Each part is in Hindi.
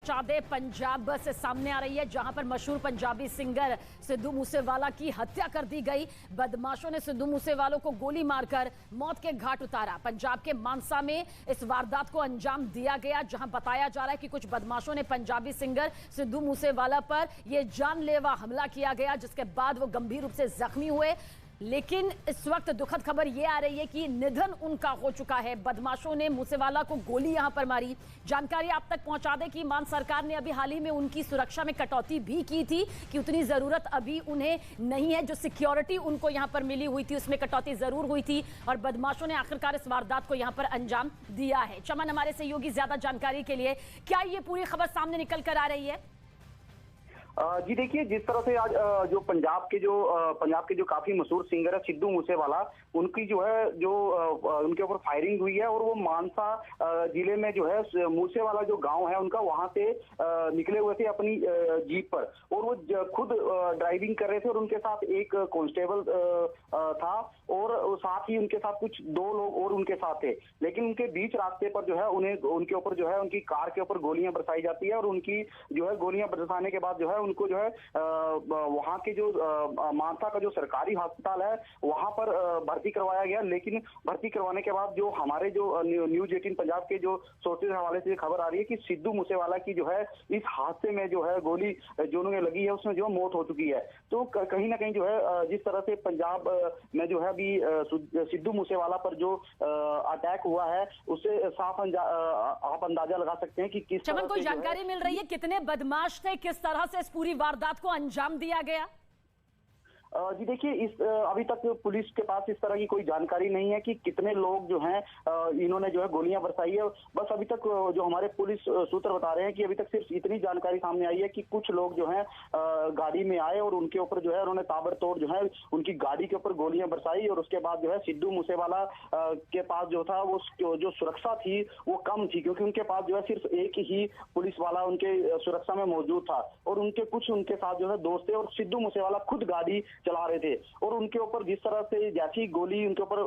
पहुंचा दे। पंजाब से सामने आ रही है जहां पर मशहूर पंजाबी सिंगर सिद्धू मूसेवाला की हत्या कर दी गई। बदमाशों ने सिद्धू मूसेवालों को गोली मारकर मौत के घाट उतारा। पंजाब के मानसा में इस वारदात को अंजाम दिया गया, जहां बताया जा रहा है कि कुछ बदमाशों ने पंजाबी सिंगर सिद्धू मूसेवाला पर यह जानलेवा हमला किया गया, जिसके बाद वो गंभीर रूप से जख्मी हुए। लेकिन इस वक्त दुखद खबर यह आ रही है कि निधन उनका हो चुका है। बदमाशों ने मूसेवाला को गोली यहां पर मारी। जानकारी आप तक पहुंचा दें कि मान सरकार ने अभी हाल ही में उनकी सुरक्षा में कटौती भी की थी कि उतनी जरूरत अभी उन्हें नहीं है। जो सिक्योरिटी उनको यहां पर मिली हुई थी उसमें कटौती जरूर हुई थी और बदमाशों ने आखिरकार इस वारदात को यहां पर अंजाम दिया है। चमन हमारे सहयोगी ज्यादा जानकारी के लिए, क्या ये पूरी खबर सामने निकल कर आ रही है? जी देखिए, जिस तरह से आज जो पंजाब के जो काफी मशहूर सिंगर है सिद्धू मूसेवाला, उनकी जो है जो उनके ऊपर फायरिंग हुई है और वो मानसा जिले में जो है मूसेवाला जो गांव है उनका, वहां से निकले हुए थे अपनी जीप पर और वो खुद ड्राइविंग कर रहे थे और उनके साथ एक कांस्टेबल था और साथ ही उनके साथ कुछ 2 लोग और उनके साथ थे। लेकिन उनके बीच रास्ते पर जो है उनके ऊपर जो है उनकी कार के ऊपर गोलियां बरसाई जाती है और उनकी जो है गोलियां बरसाने के बाद जो है उनको जो है वहां के जो मानसा का जो सरकारी अस्पताल है वहां पर भर्ती करवाया गया। लेकिन भर्ती करवाने के बाद जो हमारे जो न्यूज 18 पंजाब के जो सोर्सेज हवाले से खबर आ रही है कि सिद्धू मूसेवाला की जो है इस हादसे में जो है गोली जो उन्हें लगी है उसमें जो मौत हो चुकी है। तो कहीं ना कहीं जो है जिस तरह से पंजाब में जो है अभी सिद्धू मूसेवाला पर जो अटैक हुआ है उससे साफ आप अंदाजा लगा सकते हैं कि किस चमन कोई जानकारी मिल रही है कितने बदमाश थे, किस तरह से इस पूरी वारदात को अंजाम दिया गया? जी देखिए, इस अभी तक पुलिस के पास इस तरह की कोई जानकारी नहीं है कि कितने लोग जो हैं इन्होंने जो है गोलियां बरसाई है। बस अभी तक जो हमारे पुलिस सूत्र बता रहे हैं कि अभी तक सिर्फ इतनी जानकारी सामने आई है कि कुछ लोग जो हैं गाड़ी में आए और उनके ऊपर जो है उन्होंने ताबड़तोड़ जो है उनकी गाड़ी के ऊपर गोलियां बरसाई और उसके बाद जो है सिद्धू मूसेवाला के पास जो था वो जो सुरक्षा थी वो कम थी, क्योंकि उनके पास जो है सिर्फ एक ही पुलिस वाला उनके सुरक्षा में मौजूद था और उनके साथ जो है दोस्त थे और सिद्धू मूसेवाला खुद गाड़ी चला रहे थे और उनके ऊपर जिस तरह से जैसी गोली उनके ऊपर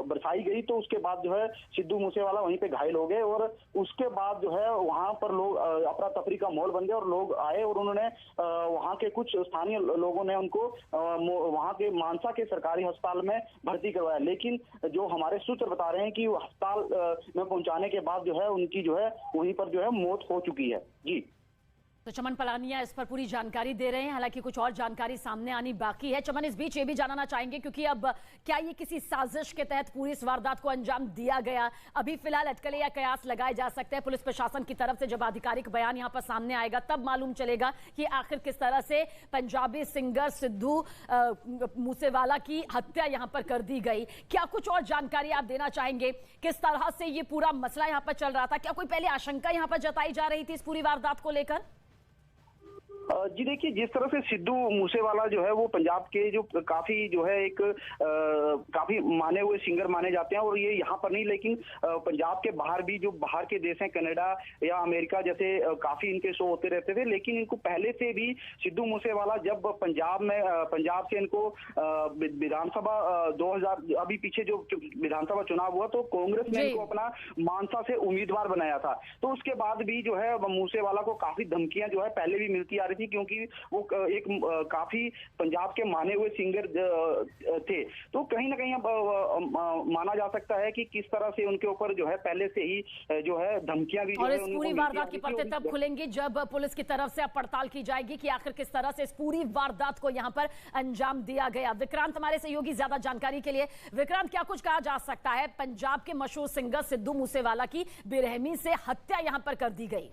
बरसाई गई तो उसके बाद जो है सिद्धू मूसेवाला वहीं पे घायल हो गए और उसके बाद जो है वहां पर लोग अफरा तफरी का माहौल बन गया और लोग आए और उन्होंने वहां के कुछ स्थानीय लोगों ने उनको वहां के मानसा के सरकारी अस्पताल में भर्ती करवाया। लेकिन जो हमारे सूत्र बता रहे हैं कि अस्पताल में पहुंचाने के बाद जो है उनकी जो है वहीं पर जो है मौत हो चुकी है। जी तो चमन पलानिया इस पर पूरी जानकारी दे रहे हैं, हालांकि कुछ और जानकारी सामने आनी बाकी है। चमन, इस बीच ये भी जानना चाहेंगे क्योंकि अब क्या ये किसी साजिश के तहत पूरी इस वारदात को अंजाम दिया गया? अभी फिलहाल अटकलें या कयास लगाए जा सकते हैं पुलिस प्रशासन की तरफ से। जब आधिकारिक बयान यहां पर सामने आएगा तब मालूम चलेगा कि आखिर किस तरह से पंजाबी सिंगर सिद्धू मूसेवाला की हत्या यहां पर कर दी गई। क्या कुछ और जानकारी आप देना चाहेंगे? किस तरह से ये पूरा मसला यहां पर चल रहा था? क्या कोई पहले आशंका यहां पर जताई जा रही थी इस पूरी वारदात को लेकर? जी देखिए, जिस तरह से सिद्धू मूसेवाला जो है वो पंजाब के जो काफी जो है एक काफी माने हुए सिंगर माने जाते हैं और ये यहाँ पर नहीं लेकिन पंजाब के बाहर भी जो बाहर के देश हैं कनाडा या अमेरिका जैसे काफी इनके शो होते रहते थे। लेकिन इनको पहले से भी सिद्धू मूसेवाला जब पंजाब से इनको विधानसभा 2000 अभी पीछे जो विधानसभा चुनाव हुआ तो कांग्रेस ने इनको अपना मानसा से उम्मीदवार बनाया था। तो उसके बाद भी जो है मूसेवाला को काफी धमकियां जो है पहले भी मिलती आ रही थी, क्योंकि वो एक काफी पंजाब के माने हुए सिंगर थे। तो कहीं ना कहीं अब माना जा सकता है कि किस तरह से उनके ऊपर जो है पहले से ही जो है धमकियां भी और इस पूरी वारदात की परतें तब खुलेंगी जब पुलिस की तरफ से अब पड़ताल की जाएगी कि आखिर किस तरह से इस पूरी वारदात को यहां पर अंजाम दिया गया। विक्रांत हमारे सहयोगी ज्यादा जानकारी के लिए। विक्रांत, क्या कुछ कहा जा सकता है? पंजाब के मशहूर सिंगर सिद्धू मूसेवाला की बेरहमी से हत्या यहां पर कर दी गई।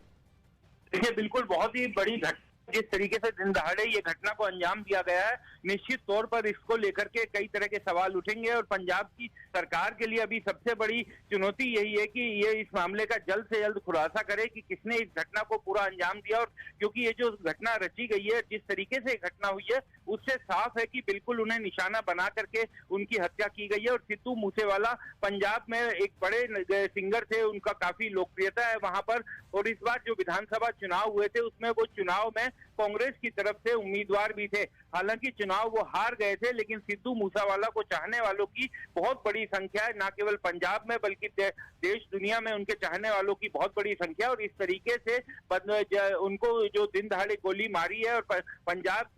देखिए, बिल्कुल बहुत ही बड़ी घटना जिस तरीके से दिन दहाड़े ये घटना को अंजाम दिया गया है, निश्चित तौर पर इसको लेकर के कई तरह के सवाल उठेंगे और पंजाब की सरकार के लिए अभी सबसे बड़ी चुनौती यही है कि ये इस मामले का जल्द से जल्द खुलासा करे कि किसने इस घटना को पूरा अंजाम दिया। और क्योंकि ये जो घटना रची गई है, जिस तरीके से घटना हुई है, उससे साफ है कि बिल्कुल उन्हें निशाना बना करके उनकी हत्या की गई है। और सिद्धू मूसेवाला पंजाब में एक बड़े सिंगर थे, उनका काफी लोकप्रियता है वहां पर। और इस बार जो विधानसभा चुनाव हुए थे उसमें वो चुनाव में कांग्रेस की तरफ से उम्मीदवार भी थे। हालांकि चुनाव वो हार गए थे, लेकिन सिद्धू मूसेवाला को चाहने वालों की बहुत बड़ी संख्या है, न केवल पंजाब में बल्कि देश दुनिया में उनके चाहने वालों की बहुत बड़ी संख्या। और इस तरीके से उनको जो दिन दहाड़े गोली मारी है और पंजाब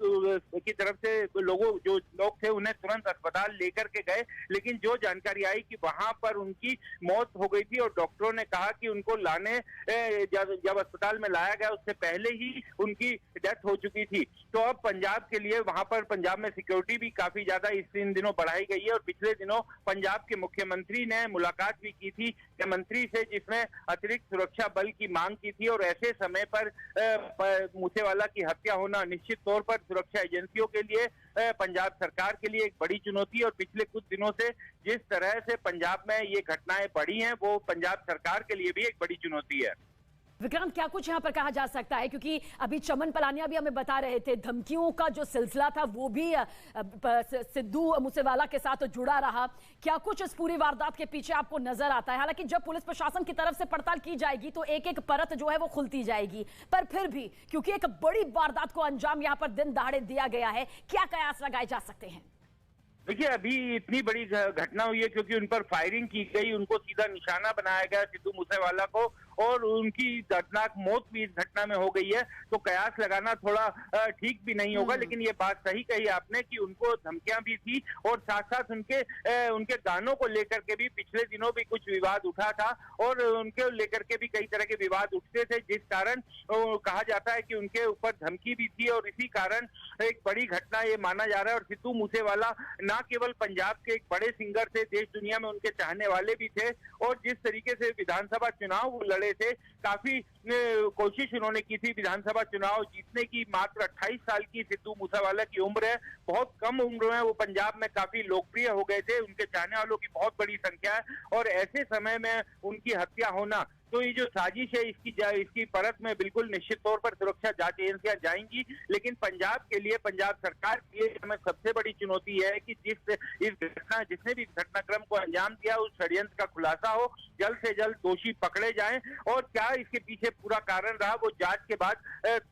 की तरफ से जो लोग थे उन्हें तुरंत अस्पताल लेकर के गए, लेकिन जो जानकारी आई कि वहां पर उनकी मौत हो गई थी और डॉक्टरों ने कहा कि उनको लाने जब अस्पताल में लाया गया उससे पहले ही उनकी डेथ हो चुकी थी। तो अब पंजाब के लिए वहां पर पंजाब में सिक्योरिटी भी काफी ज्यादा इन दिनों बढ़ाई गई है। और पिछले दिनों पंजाब के मुख्यमंत्री ने मुलाकात भी की थी मंत्री से, जिसमें अतिरिक्त सुरक्षा बल की मांग की थी। और ऐसे समय पर मूसेवाला की हत्या होना निश्चित तौर पर सुरक्षा एजेंसियों के लिए, पंजाब सरकार के लिए एक बड़ी चुनौती। और पिछले कुछ दिनों से जिस तरह से पंजाब में ये घटनाएं बढ़ी हैं, वो पंजाब सरकार के लिए भी एक बड़ी चुनौती है। विक्रांत, क्या कुछ यहाँ पर कहा जा सकता है, क्योंकि अभी चमन पलानिया भी हमें बता रहे थे धमकियों का जो सिलसिला था वो भी सिद्धू मूसेवाला के साथ जुड़ा रहा। क्या कुछ इस पूरी वारदात के पीछे आपको नजर आता है? हालांकि जब पुलिस प्रशासन की तरफ से पड़ताल की जाएगी तो एक एक परत जो है वो खुलती जाएगी, पर फिर भी क्योंकि एक बड़ी वारदात को अंजाम यहाँ पर दिन दहाड़े दिया गया है, क्या कयास लगाए जा सकते हैं? देखिए, अभी इतनी बड़ी घटना हुई है क्योंकि उन पर फायरिंग की गई, उनको सीधा निशाना बनाया गया सिद्धू मूसेवाला को, और उनकी दर्दनाक मौत भी इस घटना में हो गई है। तो कयास लगाना थोड़ा ठीक भी नहीं होगा, लेकिन ये बात सही कही आपने कि उनको धमकियां भी थी और साथ साथ उनके गानों को लेकर के भी पिछले दिनों भी कुछ विवाद उठा था और उनके लेकर के भी कई तरह के विवाद उठते थे, जिस कारण कहा जाता है कि उनके ऊपर धमकी भी थी। और इसी कारण एक बड़ी घटना ये माना जा रहा है। और सिद्धू मूसेवाला न केवल पंजाब के एक बड़े सिंगर थे, देश दुनिया में उनके चाहने वाले भी थे। और जिस तरीके से विधानसभा चुनाव लड़े थे, काफी कोशिश उन्होंने की थी विधानसभा चुनाव जीतने की। मात्र 28 साल की सिद्धू मूसेवाला की उम्र है, बहुत कम उम्र में वो पंजाब में काफी लोकप्रिय हो गए थे, उनके चाहने वालों की बहुत बड़ी संख्या है। और ऐसे समय में उनकी हत्या होना, तो ये जो साजिश है इसकी परत में बिल्कुल निश्चित तौर पर सुरक्षा जांच एजेंसियां जाएंगी। लेकिन पंजाब के लिए, पंजाब सरकार के लिए हमें सबसे बड़ी चुनौती है कि जिसने भी घटनाक्रम को अंजाम दिया उस षड्यंत्र का खुलासा हो, जल्द से जल्द दोषी पकड़े जाएं और क्या इसके पीछे पूरा कारण रहा वो जांच के बाद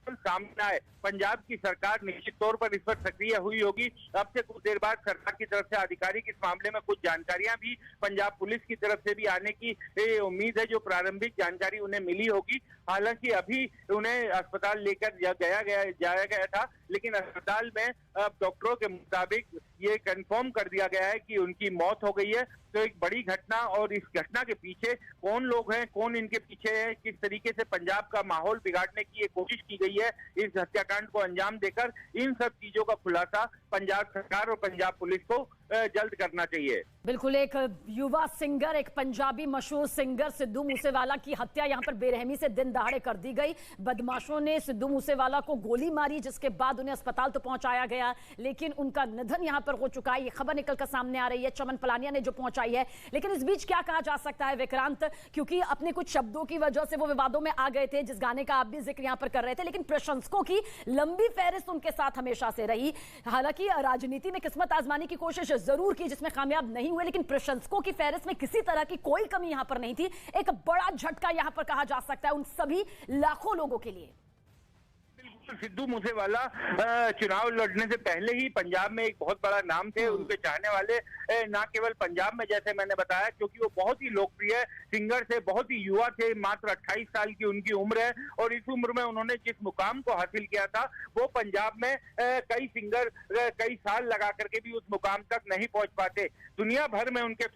सामने आए। पंजाब की सरकार निश्चित तौर पर इस पर सक्रिय हुई होगी। अब से कुछ देर बाद सरकार की तरफ से आधिकारिक इस मामले में कुछ जानकारियां भी पंजाब पुलिस की तरफ से भी आने की उम्मीद है, जो प्रारंभिक जानकारी उन्हें मिली होगी। हालांकि अभी उन्हें अस्पताल लेकर जाया गया था, लेकिन अस्पताल में अब डॉक्टरों के मुताबिक ये कंफर्म कर दिया गया है कि उनकी मौत हो गई है। तो एक बड़ी घटना, और इस घटना के पीछे कौन लोग हैं, कौन इनके पीछे है, किस तरीके से पंजाब का माहौल बिगाड़ने की ये कोशिश की गई है इस हत्याकांड को अंजाम देकर, इन सब चीजों का खुलासा पंजाब सरकार और पंजाब पुलिस को जल्द करना चाहिए। बिल्कुल, एक युवा सिंगर, एक पंजाबी मशहूर सिंगर सिद्धू मूसेवाला की हत्या यहाँ पर बेरहमी से दिन दहाड़े कर दी गई। बदमाशों ने सिद्धू मूसेवाला को गोली मारी, जिसके बाद उन्हें अस्पताल तो पहुंचाया गया, लेकिन उनका निधन यहाँ पर हो चुका है। ये खबर निकलकर सामने आ रही है, चमन पलानिया ने जो पहुंचाई है। लेकिन इस बीच क्या कहा जा सकता है विक्रांत, क्योंकि अपने कुछ शब्दों की वजह से वो विवादों में आ गए थे, जिस गाने का आप भी जिक्र यहाँ पर कर रहे थे, लेकिन प्रशंसकों की लंबी फहरिस्त उनके साथ हमेशा से रही। हालांकि राजनीति में किस्मत आजमाने की कोशिश जरूर की, जिसमें कामयाब नहीं हुए, लेकिन प्रशंसकों की फहरिस्त में किसी तरह की कोई कमी यहां पर नहीं थी। एक बड़ा झटका यहां पर कहा जा सकता है उन सभी लाखों लोगों के लिए। सिद्धू मूसेवाला चुनाव लड़ने से पहले ही पंजाब में एक बहुत बड़ा नाम थे। उनके चाहने वाले ना केवल पंजाब में, जैसे मैंने बताया, क्योंकि वो बहुत ही लोकप्रिय सिंगर थे, बहुत ही युवा थे, मात्र 28 साल की उनकी उम्र है। और इस उम्र में उन्होंने जिस मुकाम को हासिल किया था, वो पंजाब में कई सिंगर कई साल लगा करके भी उस मुकाम तक नहीं पहुंच पाते। दुनिया भर में उनके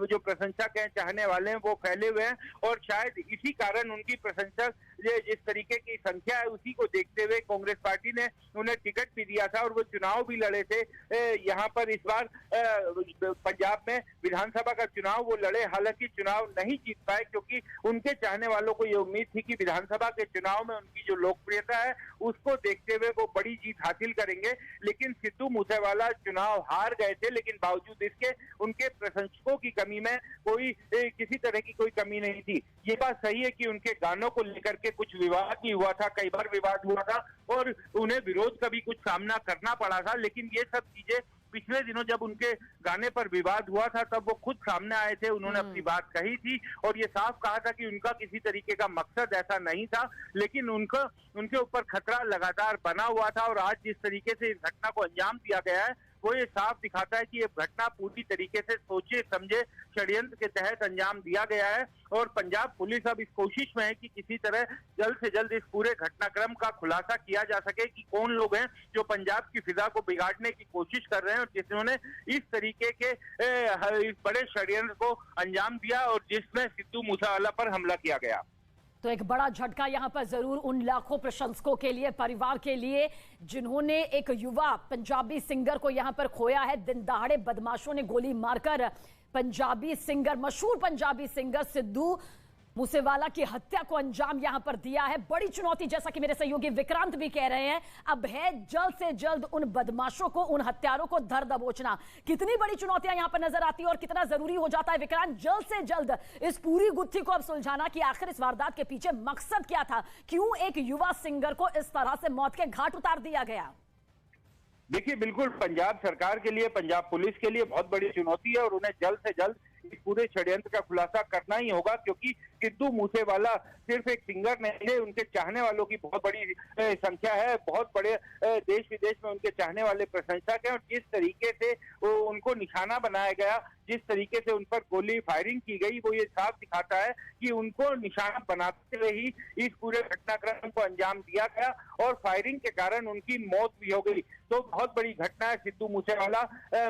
जो प्रशंसक हैं, चाहने वाले हैं, वो फैले हुए हैं। और शायद इसी कारण उनकी प्रशंसक जिस तरीके की संख्या है, उसी को देखते हुए कांग्रेस पार्टी ने उन्हें टिकट भी दिया था और वो चुनाव भी लड़े थे। यहाँ पर इस बार पंजाब में विधानसभा का चुनाव वो लड़े, हालांकि चुनाव नहीं जीत पाए, क्योंकि उनके चाहने वालों को ये उम्मीद थी कि विधानसभा के चुनाव में उनकी जो लोकप्रियता है उसको देखते हुए वो बड़ी जीत हासिल करेंगे। लेकिन सिद्धू मूसेवाला चुनाव हार गए थे, लेकिन बावजूद इसके उनके प्रशंसकों की कमी में किसी तरह की कोई कमी नहीं थी। ये बात सही है कि उनके गानों को लेकर के कुछ विवाद भी हुआ था, कई बार विवाद हुआ था और उन्हें विरोध का भी कुछ सामना करना पड़ा था, लेकिन ये सब चीजें पिछले दिनों जब उनके गाने पर विवाद हुआ था तब वो खुद सामने आए थे, उन्होंने अपनी बात कही थी और ये साफ कहा था कि उनका किसी तरीके का मकसद ऐसा नहीं था, लेकिन उनके ऊपर खतरा लगातार बना हुआ था। और आज जिस तरीके से इस घटना को अंजाम दिया गया है वो ये साफ दिखाता है कि ये घटना पूरी तरीके से सोचे समझे षड्यंत्र के तहत अंजाम दिया गया है। और पंजाब पुलिस अब इस कोशिश में है कि किसी तरह जल्द से जल्द इस पूरे घटनाक्रम का खुलासा किया जा सके कि कौन लोग हैं जो पंजाब की फिजा को बिगाड़ने की कोशिश कर रहे हैं और जिन्होंने इस तरीके के इस बड़े षड्यंत्र को अंजाम दिया और जिसमें सिद्धू मूसेवाला पर हमला किया गया। तो एक बड़ा झटका यहां पर जरूर उन लाखों प्रशंसकों के लिए, परिवार के लिए, जिन्होंने एक युवा पंजाबी सिंगर को यहां पर खोया है। दिन दहाड़े बदमाशों ने गोली मारकर पंजाबी सिंगर, मशहूर पंजाबी सिंगर सिद्धू मूसेवाला की हत्या को अंजाम यहां पर दिया है। बड़ी चुनौती, जैसा कि मेरे सहयोगी विक्रांत भी कह रहे हैं, अब है जल्द से जल्द उन बदमाशों को, उन हत्यारों को धर दबोचना। कितनी बड़ी चुनौतियां यहां पर नजर आती है और कितना जरूरी हो जाता है विक्रांत जल्द से जल्द इस पूरी गुत्थी को अब सुलझाना कि आखिर इस वारदात के पीछे मकसद क्या था, क्यों एक युवा सिंगर को इस तरह से मौत के घाट उतार दिया गया। देखिए, बिल्कुल पंजाब सरकार के लिए, पंजाब पुलिस के लिए बहुत बड़ी चुनौती है और उन्हें जल्द से जल्द इस पूरे षड्यंत्र का खुलासा करना ही होगा, क्योंकि सिद्धू मूसेवाला सिर्फ एक सिंगर नहीं है, उनके चाहने वालों की बहुत बड़ी संख्या है। बहुत बड़े देश विदेश में उनके चाहने वाले प्रशंसक हैं और जिस तरीके से उनको निशाना बनाया गया, जिस तरीके से उन पर गोली फायरिंग की गई, वो ये साफ दिखाता है कि उनको निशाना बनाते हुए ही इस पूरे घटनाक्रम को अंजाम दिया गया और फायरिंग के कारण उनकी मौत भी हो गई। तो बहुत बड़ी घटना है। सिद्धू मूसेवाला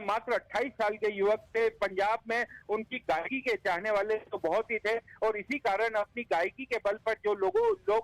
मात्र 28 साल के युवक थे। पंजाब में उनकी गायकी के चाहने वाले तो बहुत ही थे और इसी कारण अपनी गायकी के बल पर जो लोग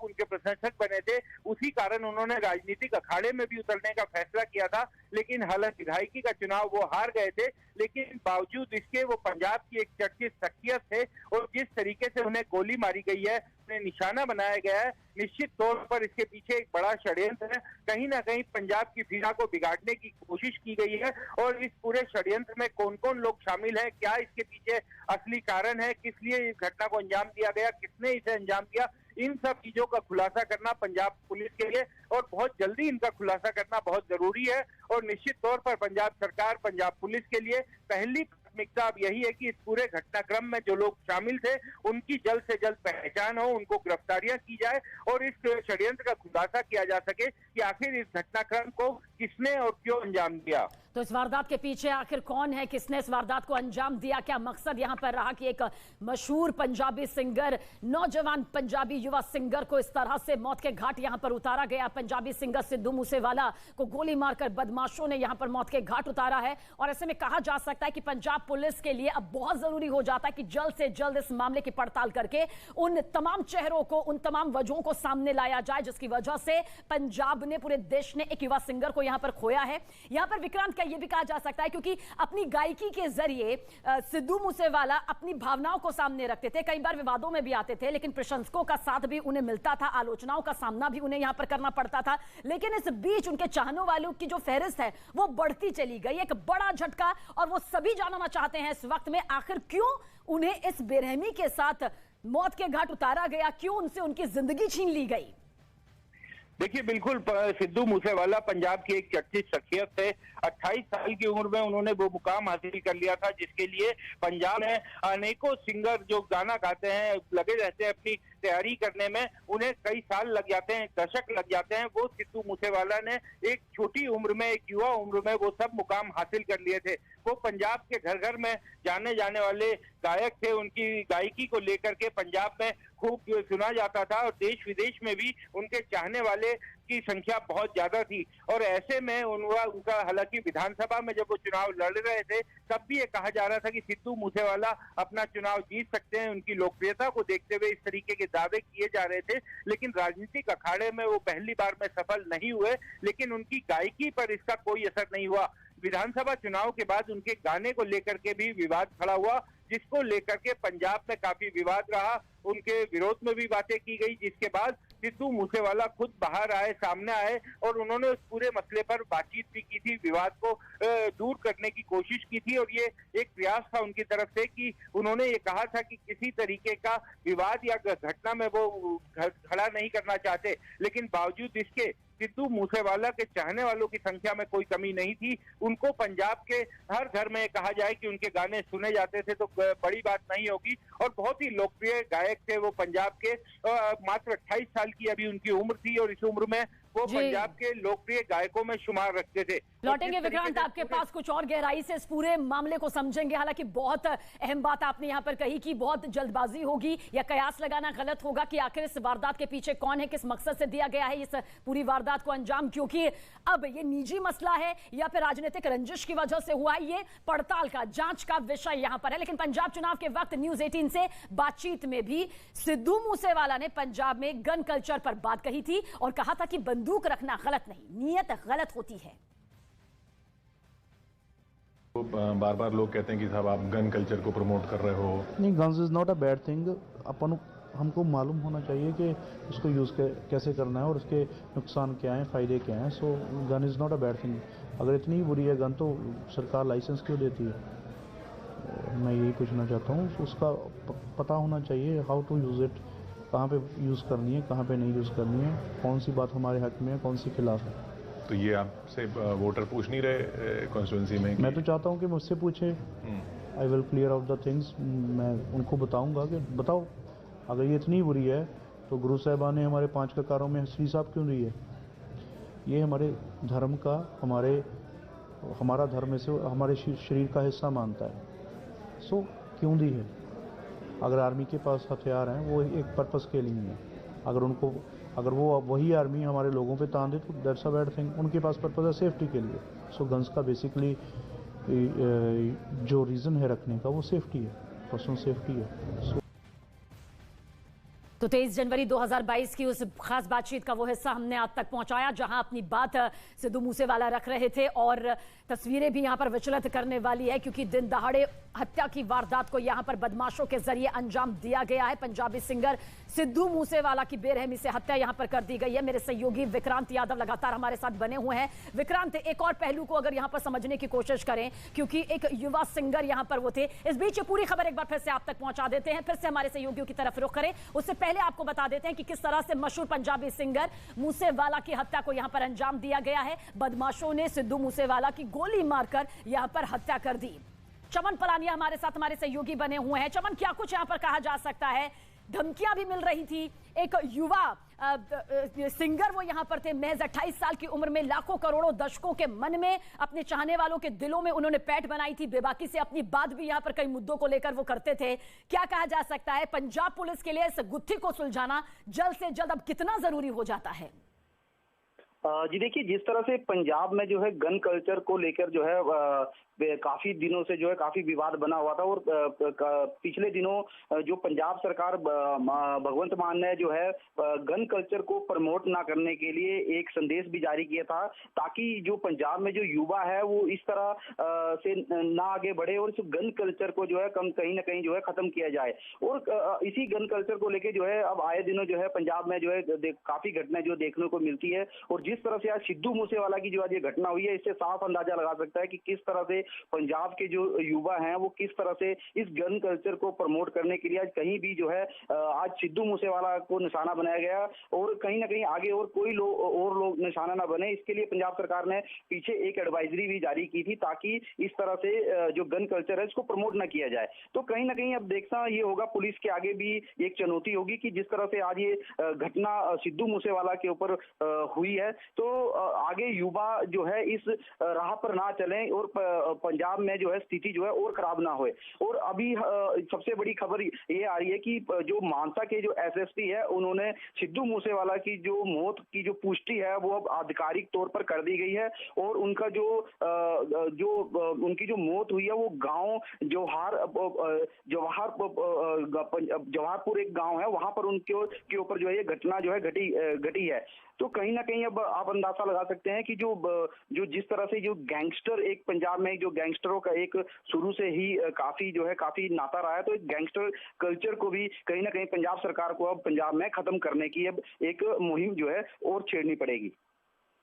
उनके प्रशंसक बने थे, उसी कारण उन्होंने राजनीतिक अखाड़े में भी उतरने का फैसला किया था। लेकिन हालांकि विधायकी का चुनाव वो हार गए थे, लेकिन बावजूद इसके वो पंजाब की एक चर्चित शख्सियत थे और जिस तरीके से उन्हें गोली मारी गई है, उन्हें निशाना बनाया गया है, निश्चित तौर पर इसके पीछे एक बड़ा षड्यंत्र है। कहीं ना कहीं पंजाब की फिजा को बिगाड़ने की कोशिश की गई है और इस पूरे षड्यंत्र में कौन कौन लोग शामिल हैं, क्या इसके पीछे असली कारण है, किस लिए इस घटना को अंजाम दिया गया, किसने इसे अंजाम दिया, इन सब चीजों का खुलासा करना पंजाब पुलिस के लिए और बहुत जल्दी इनका खुलासा करना बहुत जरूरी है। और निश्चित तौर पर पंजाब सरकार, पंजाब पुलिस के लिए पहली प्राथमिकता अब यही है कि इस पूरे घटनाक्रम में जो लोग शामिल थे उनकी जल्द से जल्द पहचान हो, उनको गिरफ्तारियां की जाए और इस षड्यंत्र का खुलासा किया जा सके कि आखिर इस घटनाक्रम को किसने और क्यों अंजाम दिया। तो इस वारदात के पीछे आखिर कौन है, किसने इस वारदात को अंजाम दिया, क्या मकसद यहां पर रहा कि एक मशहूर पंजाबी सिंगर, नौजवान पंजाबी युवा सिंगर को इस तरह से मौत के घाट यहां पर उतारा गया। पंजाबी सिंगर सिद्धू मूसेवाला को गोली मारकर बदमाशों ने यहां पर मौत के घाट उतारा है और ऐसे में कहा जा सकता है कि पंजाब पुलिस के लिए अब बहुत जरूरी हो जाता है कि जल्द से जल्द इस मामले की पड़ताल करके उन तमाम चेहरों को, उन तमाम वजहों को सामने लाया जाए जिसकी वजह से पंजाब ने, पूरे देश ने एक युवा सिंगर को यहां पर खोया है। यहां पर विक्रांत यह भी कहा जा सकता है क्योंकि अपनी गायकी के जरिए सिद्धू मूसेवाला अपनी भावनाओं को सामने रखते थे, कई बार विवादों में भी आते थे, लेकिन प्रशंसकों का साथ भी उन्हें मिलता था, आलोचनाओं का सामना भी उन्हें यहां पर करना पड़ता था। लेकिन इस बीच उनके चाहने वालों की जो फहरिस्त है वो बढ़ती चली गई। एक बड़ा झटका और वो सभी जानना चाहते हैं इस वक्त में आखिर क्यों उन्हें इस बेरहमी के साथ मौत के घाट उतारा गया, क्यों उनसे उनकी जिंदगी छीन ली गई। देखिए, बिल्कुल सिद्धू मूसेवाला पंजाब की एक चर्चित शख्सियत थे। 28 साल की उम्र में उन्होंने वो मुकाम हासिल कर लिया था जिसके लिए पंजाब में अनेकों सिंगर जो गाना गाते हैं लगे रहते हैं अपनी तैयारी करने में, उन्हें कई साल लग जाते हैं, दशक लग जाते हैं। वो सिद्धू मूसेवाला ने एक छोटी उम्र में, एक युवा उम्र में वो सब मुकाम हासिल कर लिए थे। वो पंजाब के घर घर में जाने जाने वाले गायक थे। उनकी गायकी को लेकर के पंजाब में खूब सुना जाता था और देश विदेश में भी उनके चाहने वाले की संख्या बहुत ज्यादा थी। और ऐसे में उनका हालांकि विधानसभा में जब वो चुनाव लड़ रहे थे तब भी ये कहा जा रहा था कि सिद्धू मूसेवाला अपना चुनाव जीत सकते हैं। उनकी लोकप्रियता को देखते हुए इस तरीके के दावे किए जा रहे थे, लेकिन राजनीतिक अखाड़े में वो पहली बार में सफल नहीं हुए। लेकिन उनकी गायकी पर इसका कोई असर नहीं हुआ। विधानसभा चुनाव के बाद उनके गाने को लेकर के भी विवाद खड़ा हुआ, जिसको लेकर के पंजाब में काफी विवाद रहा। उनके विरोध में भी बातें की गई, जिसके बाद सिद्धू मूसेवाला खुद बाहर आए, सामने आए और उन्होंने उस पूरे मसले पर बातचीत भी की थी, विवाद को दूर करने की कोशिश की थी। और ये एक प्रयास था उनकी तरफ से कि उन्होंने ये कहा था कि किसी तरीके का विवाद या घटना में वो खड़ा नहीं करना चाहते, लेकिन बावजूद इसके सिद्धू मूसेवाला के चाहने वालों की संख्या में कोई कमी नहीं थी। उनको पंजाब के हर घर में कहा जाए कि उनके गाने सुने जाते थे तो बड़ी बात नहीं होगी, और बहुत ही लोकप्रिय गायक थे वो पंजाब के। मात्र 28 साल की अभी उनकी उम्र थी और इस उम्र में वो पंजाब के लोकप्रिय गायकों में शुमार रखते थे। लौटेंगे विक्रांत आपके पास कुछ और गहराई से इस पूरे मामले को समझेंगे। हालांकि बहुत अहम बात आपने यहाँ पर कही कि बहुत जल्दबाजी होगी या कयास लगाना गलत होगा कि आखिर इस वारदात के पीछे कौन है, किस मकसद से दिया गया है इस पूरी वारदात को अंजाम, क्योंकि अब ये निजी मसला है या फिर राजनीतिक रंजिश की वजह से हुआ, ये पड़ताल का, जांच का विषय यहाँ पर है। लेकिन पंजाब चुनाव के वक्त न्यूज 18 से बातचीत में भी सिद्धू मूसेवाला ने पंजाब में गन कल्चर पर बात कही थी और कहा था कि बंदूक रखना गलत नहीं, नियत गलत होती है। तो बार बार लोग कहते हैं कि साहब आप गन कल्चर को प्रमोट कर रहे हो। नहीं, guns is not a bad thing. अपन हमको मालूम होना चाहिए कि उसको यूज़ कैसे करना है और उसके नुकसान क्या हैं, फ़ायदे क्या हैं। So gun is not a bad thing. अगर इतनी ही बुरी है गन तो सरकार लाइसेंस क्यों देती है? मैं यही पूछना चाहता हूँ। उसका पता होना चाहिए हाउ टू यूज़ इट, कहाँ पे यूज़ करनी है, कहाँ पे नहीं यूज़ करनी है, कौन सी बात हमारे हक में है, कौन सी खिलाफ है। तो ये आपसे वोटर पूछ नहीं रहे कॉन्स्टिट्यूंसी में? मैं तो चाहता हूँ कि मुझसे पूछे। I will clear out the things. मैं उनको बताऊँगा कि बताओ अगर ये इतनी बुरी है तो गुरु साहिबान ने हमारे 5 ककारों में हसरी साहब क्यों दी है? ये हमारे धर्म का, हमारा धर्म से हमारे शरीर का हिस्सा मानता है। सो क्यों दी है? अगर आर्मी के पास हथियार हैं वो एक पर्पस के लिए हैं। अगर वो वही आर्मी हमारे लोगों पे तान दे तो दैट्स अ बैड थिंग। उनके पास पर्पस है सेफ्टी के लिए। सो गन्स का बेसिकली जो रीज़न है रखने का वो सेफ्टी है, पर्सनल सेफ्टी है। तो 23 जनवरी 2022 की उस खास बातचीत का वो हिस्सा हमने आप तक पहुंचाया जहां अपनी बात सिद्धू मूसेवाला रख रहे थे, और तस्वीरें भी यहां पर विचलित करने वाली है क्योंकि दिन दहाड़े हत्या की वारदात को यहां पर बदमाशों के जरिए अंजाम दिया गया है। पंजाबी सिंगर सिद्धू मूसेवाला की बेरहमी से हत्या यहां पर कर दी गई है। मेरे सहयोगी विक्रांत यादव लगातार हमारे साथ बने हुए हैं। विक्रांत, एक और पहलू को अगर यहां पर समझने की कोशिश करें, क्योंकि एक युवा सिंगर यहां पर वो थे। इस बीच ये पूरी खबर एक बार फिर से आप तक पहुंचा देते हैं, फिर से हमारे सहयोगियों की तरफ रुख करें। उससे पहले आपको बता देते हैं कि किस तरह से मशहूर पंजाबी सिंगर मूसेवाला की हत्या को यहां पर अंजाम दिया गया है। बदमाशों ने सिद्धू मूसेवाला की गोली मारकर यहां पर हत्या कर दी। चमन पलानिया हमारे साथ, हमारे सहयोगी बने हुए हैं। चमन, क्या कुछ यहां पर कहा जा सकता है? धमकियां भी मिल रही थी। एक युवा सिंगर वो यहां पर थे, महज 28 साल की उम्र में लाखों करोड़ों दर्शकों के मन में, अपने चाहने वालों के दिलों में उन्होंने पैठ बनाई थी। बेबाकी से अपनी बात भी यहां पर कई मुद्दों को लेकर वो करते थे। क्या कहा जा सकता है पंजाब पुलिस के लिए इस गुत्थी को सुलझाना जल्द से जल्द अब कितना जरूरी हो जाता है? जी देखिए, जिस तरह से पंजाब में जो है गन कल्चर को लेकर जो है काफी दिनों से जो है काफी विवाद बना हुआ था, और पिछले दिनों जो पंजाब सरकार भगवंत मान ने जो है गन कल्चर को प्रमोट ना करने के लिए एक संदेश भी जारी किया था, ताकि जो पंजाब में जो युवा है वो इस तरह से ना आगे बढ़े और इस गन कल्चर को जो है कहीं ना कहीं जो है खत्म किया जाए। और इसी गन कल्चर को लेकर जो है अब आए दिनों जो है पंजाब में जो है काफी घटनाएं जो देखने को मिलती है। और जिस तरह से आज सिद्धू मूसेवाला की जो आज ये घटना हुई है, इससे साफ अंदाजा लगा सकता है कि किस तरह से पंजाब के जो युवा हैं वो किस तरह से इस गन कल्चर को प्रमोट करने के लिए आज कहीं भी जो है आज सिद्धू मूसेवाला को निशाना बनाया गया, और कहीं ना कहीं आगे और कोई लोग निशाना ना बने, इसके लिए पंजाब सरकार ने पीछे एक एडवाइजरी भी जारी की थी, ताकि इस तरह से जो गन कल्चर है इसको प्रमोट ना किया जाए। तो कहीं ना कहीं अब देखना ये होगा, पुलिस के आगे भी एक चुनौती होगी कि जिस तरह से आज ये घटना सिद्धू मूसेवाला के ऊपर हुई है, तो आगे युवा जो है इस राह पर ना चलें और पंजाब में जो है स्थिति जो है और खराब ना होए। और अभी सबसे बड़ी खबर ये आ रही है कि जो मानसा के जो एसएसपी है उन्होंने सिद्धू मूसेवाला की जो मौत की जो पुष्टि है वो अब आधिकारिक तौर पर कर दी गई है, और उनका उनकी जो मौत हुई है वो गांव जवाहरपुर एक गांव है, वहां पर उनके ऊपर जो है ये घटना जो है घटी है। तो कहीं ना कहीं अब आप अंदाजा लगा सकते हैं कि जो जिस तरह से जो गैंगस्टर एक पंजाब में जो गैंगस्टरों का एक शुरू से ही काफी नाता रहा है, तो एक गैंगस्टर कल्चर को भी कहीं ना कहीं पंजाब सरकार को अब पंजाब में खत्म करने की अब एक मुहिम जो है और छेड़नी पड़ेगी।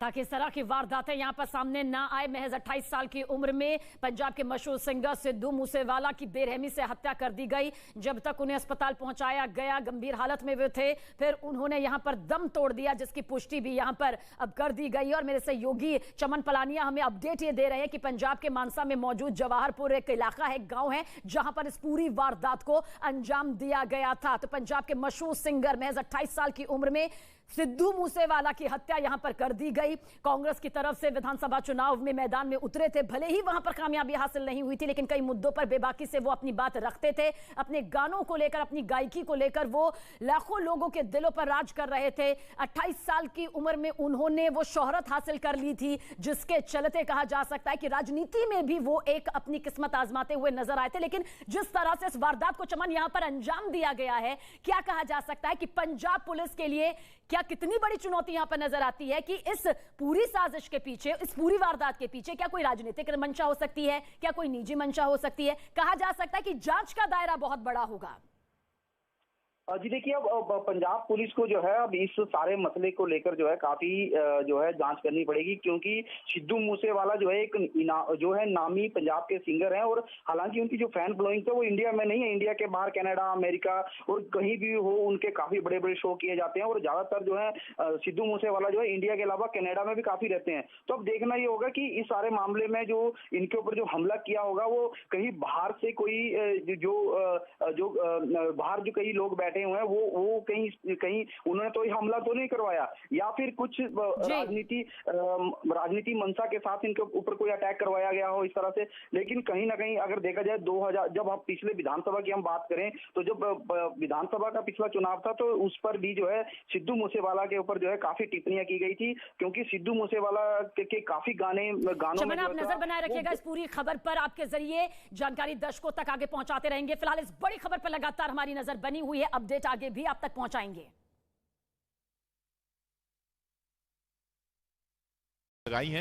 ताकि इस तरह की वारदातें यहां पर सामने ना आए। महज 28 साल की उम्र में पंजाब के मशहूर सिंगर सिद्धू मूसेवाला की बेरहमी से हत्या कर दी गई। जब तक उन्हें अस्पताल पहुंचाया गया गंभीर हालत में वे थे, फिर उन्होंने यहां पर दम तोड़ दिया, जिसकी पुष्टि भी यहां पर अब कर दी गई। और मेरे सहयोगी चमन पलानिया हमें अपडेट ये दे रहे हैं कि पंजाब के मानसा में मौजूद जवाहरपुर एक इलाका है, गांव है, जहां पर इस पूरी वारदात को अंजाम दिया गया था। तो पंजाब के मशहूर सिंगर महज 28 साल की उम्र में सिद्धू मूसेवाला की हत्या यहां पर कर दी गई। कांग्रेस की तरफ से विधानसभा चुनाव में मैदान में उतरे थे, भले ही वहां पर कामयाबी हासिल नहीं हुई थी, लेकिन कई मुद्दों पर बेबाकी से वो अपनी बात रखते थे। अपने गानों को लेकर, अपनी गायकी को लेकर वो लाखों लोगों के दिलों पर राज कर रहे थे। 28 साल की उम्र में उन्होंने वो शोहरत हासिल कर ली थी, जिसके चलते कहा जा सकता है कि राजनीति में भी वो एक अपनी किस्मत आजमाते हुए नजर आए थे। लेकिन जिस तरह से इस वारदात को चमन यहां पर अंजाम दिया गया है, क्या कहा जा सकता है कि पंजाब पुलिस के लिए क्या कितनी बड़ी चुनौती यहां पर नजर आती है कि इस पूरी साजिश के पीछे, इस पूरी वारदात के पीछे क्या कोई राजनीतिक मंशा हो सकती है, क्या कोई निजी मंशा हो सकती है? कहा जा सकता है कि जांच का दायरा बहुत बड़ा होगा। जी देखिए, अब पंजाब पुलिस को जो है अब इस सारे मसले को लेकर जो है काफी जो है जांच करनी पड़ेगी, क्योंकि सिद्धू मूसेवाला जो है एक जो है नामी पंजाब के सिंगर हैं। और हालांकि उनकी जो फैन फॉलोइंग है वो इंडिया में नहीं है, इंडिया के बाहर कनाडा, अमेरिका और कहीं भी हो उनके काफी बड़े बड़े शो किए जाते हैं। और ज्यादातर जो है सिद्धू मूसेवाला जो है इंडिया के अलावा कनाडा में भी काफी रहते हैं। तो अब देखना ये होगा कि इस सारे मामले में जो इनके ऊपर जो हमला किया होगा वो कहीं बाहर से कोई जो बाहर जो कई लोग बैठे हुए हैं वो कहीं उन्होंने तो हमला तो नहीं करवाया, या फिर कुछ राजनीति मंशा के साथ इनके ऊपर कोई अटैक करवाया गया हो इस तरह से। लेकिन कहीं ना कहीं अगर देखा जाए 2000 जब हम पिछले विधानसभा की हम बात करें, तो जब विधानसभा का पिछला चुनाव था तो उस पर भी जो है सिद्धू मूसेवाला के ऊपर जो है काफी टिप्पणियां की गई थी, क्योंकि सिद्धू मूसेवाला के काफी गानों में आप नजर बनाए रखिएगा इस पूरी खबर पर, आपके जरिए जानकारी दर्शकों तक आगे पहुंचाते रहेंगे। फिलहाल इस बड़ी खबर पर लगातार हमारी नजर बनी हुई है, अपडेट आगे भी आप तक पहुंचाएंगे। लगाई हैं।